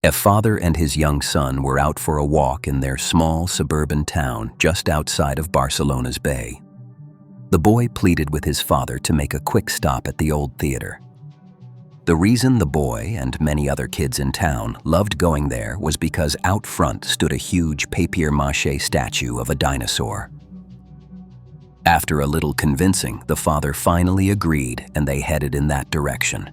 A father and his young son were out for a walk in their small suburban town just outside of Barcelona's bay. The boy pleaded with his father to make a quick stop at the old theater. The reason the boy and many other kids in town loved going there was because out front stood a huge papier-mâché statue of a dinosaur. After a little convincing, the father finally agreed and they headed in that direction.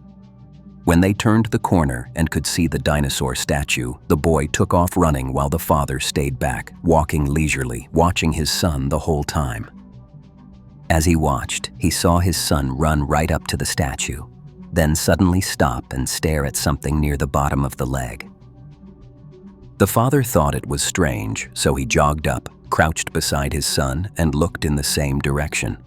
When they turned the corner and could see the dinosaur statue, the boy took off running while the father stayed back, walking leisurely, watching his son the whole time. As he watched, he saw his son run right up to the statue, then suddenly stop and stare at something near the bottom of the leg. The father thought it was strange, so he jogged up, crouched beside his son, and looked in the same direction.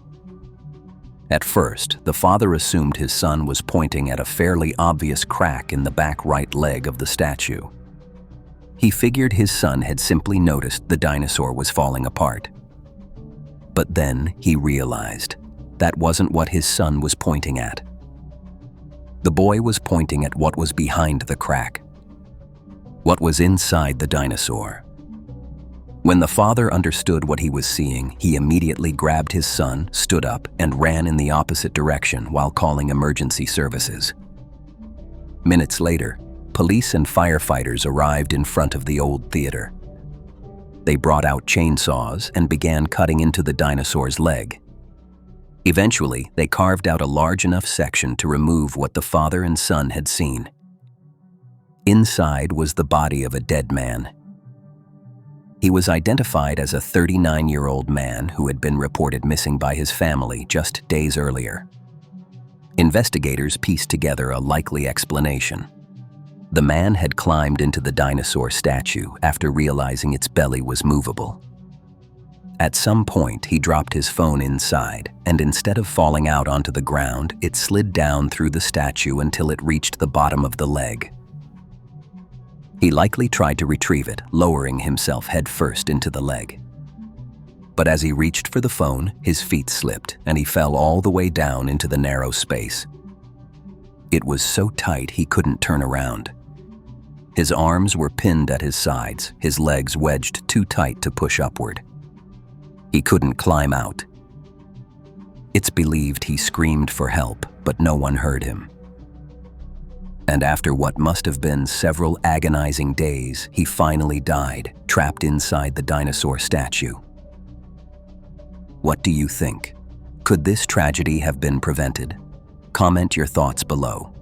At first, the father assumed his son was pointing at a fairly obvious crack in the back right leg of the statue. He figured his son had simply noticed the dinosaur was falling apart. But then he realized that wasn't what his son was pointing at. The boy was pointing at what was behind the crack, what was inside the dinosaur. When the father understood what he was seeing, he immediately grabbed his son, stood up, and ran in the opposite direction while calling emergency services. Minutes later, police and firefighters arrived in front of the old theater. They brought out chainsaws and began cutting into the dinosaur's leg. Eventually, they carved out a large enough section to remove what the father and son had seen. Inside was the body of a dead man. He was identified as a 39-year-old man who had been reported missing by his family just days earlier. Investigators pieced together a likely explanation. The man had climbed into the dinosaur statue after realizing its belly was movable. At some point, he dropped his phone inside, and instead of falling out onto the ground, it slid down through the statue until it reached the bottom of the leg. He likely tried to retrieve it, lowering himself headfirst into the leg. But as he reached for the phone, his feet slipped, and he fell all the way down into the narrow space. It was so tight he couldn't turn around. His arms were pinned at his sides, his legs wedged too tight to push upward. He couldn't climb out. It's believed he screamed for help, but no one heard him. And after what must have been several agonizing days, he finally died, trapped inside the dinosaur statue. What do you think? Could this tragedy have been prevented? Comment your thoughts below.